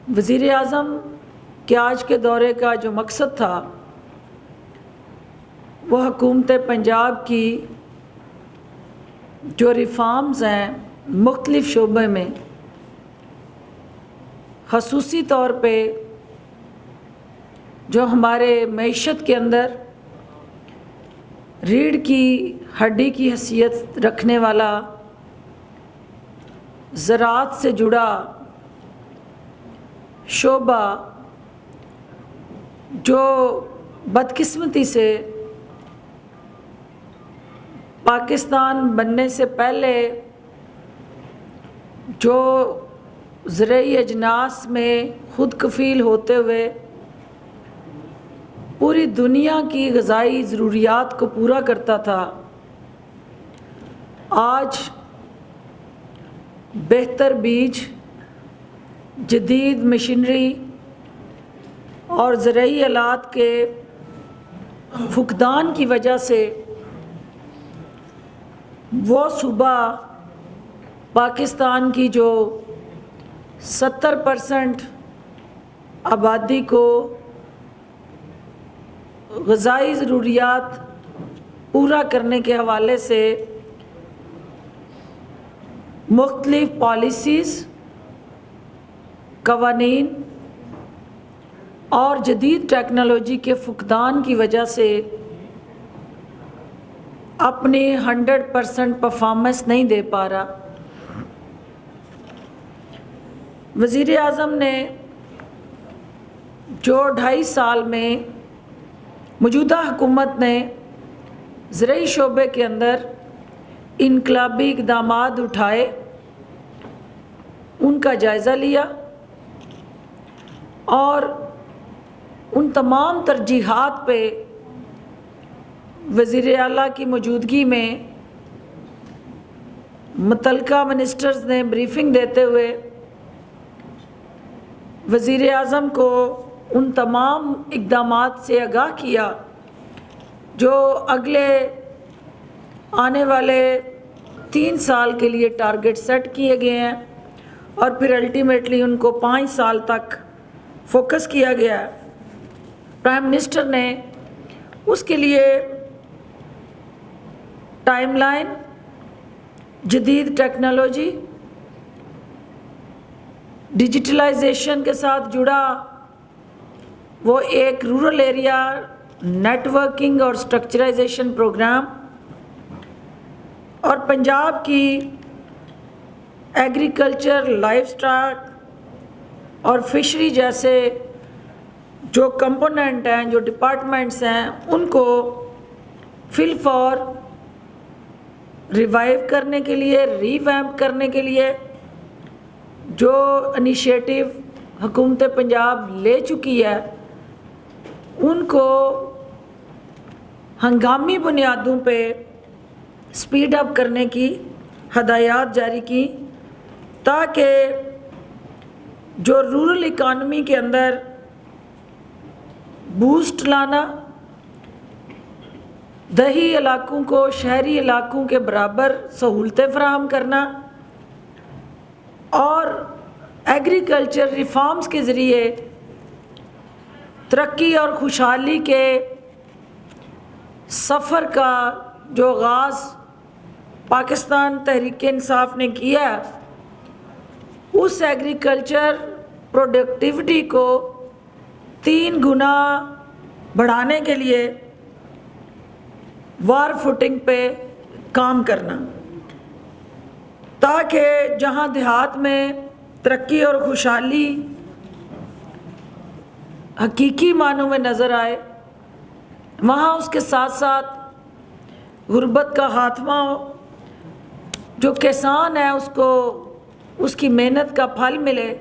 وزیر اعظم کے آج کے دورے کا جو مقصد تھا وہ حکومت پنجاب کی جو ریفارمز ہیں مختلف شعبے میں، خصوصی طور پہ جو ہمارے معیشت کے اندر ریڑھ کی ہڈی کی حیثیت رکھنے والا زراعت سے جڑا شعبہ جو بدقسمتی سے پاکستان بننے سے پہلے جو زرعی اجناس میں خود کفیل ہوتے ہوئے پوری دنیا کی غذائی ضروریات کو پورا کرتا تھا، آج بہتر بیج، جدید مشینری اور زرعی آلات کے فقدان کی وجہ سے وہ صوبہ پاکستان کی جو 70% آبادی کو غذائی ضروریات پورا کرنے کے حوالے سے مختلف پالیسیز، قوانین اور جدید ٹیکنالوجی کے فقدان کی وجہ سے اپنی 100% پرفارمنس نہیں دے پا رہا۔ وزیر اعظم نے جو 2.5 سال میں موجودہ حکومت نے زرعی شعبے کے اندر انقلابی اقدامات اٹھائے، ان کا جائزہ لیا اور ان تمام ترجیحات پہ وزیر اعلیٰ کی موجودگی میں متعلقہ منسٹرز نے بریفنگ دیتے ہوئے وزیر اعظم کو ان تمام اقدامات سے آگاہ کیا جو اگلے آنے والے 3 سال کے لیے ٹارگٹ سیٹ کیے گئے ہیں اور پھر الٹیمیٹلی ان کو 5 سال تک فوکس کیا گیا ہے۔ پرائم منسٹر نے اس کے لیے ٹائم لائن، جدید ٹیکنالوجی، ڈیجیٹلائزیشن کے ساتھ جڑا وہ ایک رورل ایریا نیٹ ورکنگ اور اسٹرکچرائزیشن پروگرام اور پنجاب کی ایگریکلچر، لائف سٹاک اور فشری جیسے جو کمپوننٹ ہیں، جو ڈپارٹمنٹس ہیں، ان کو فی الفور ریوائیو کرنے کے لیے، ری ویمپ کرنے کے لیے جو انیشیٹو حکومت پنجاب لے چکی ہے ان کو ہنگامی بنیادوں پہ سپیڈ اپ کرنے کی ہدایات جاری کی تاکہ جو رورل اکانومی کے اندر بوسٹ لانا، دیہی علاقوں کو شہری علاقوں کے برابر سہولتیں فراہم کرنا اور ایگریکلچر ریفارمز کے ذریعے ترقی اور خوشحالی کے سفر کا جو آغاز پاکستان تحریک انصاف نے کیا، اس ایگریکلچر پروڈکٹیوٹی کو 3 گنا بڑھانے کے لیے وار فوٹنگ پہ کام کرنا تاکہ جہاں دیہات میں ترقی اور خوشحالی حقیقی معنوں میں نظر آئے، وہاں اس کے ساتھ ساتھ غربت کا خاتمہ ہو، جو کسان ہے اس کو اس کی محنت کا پھل ملے۔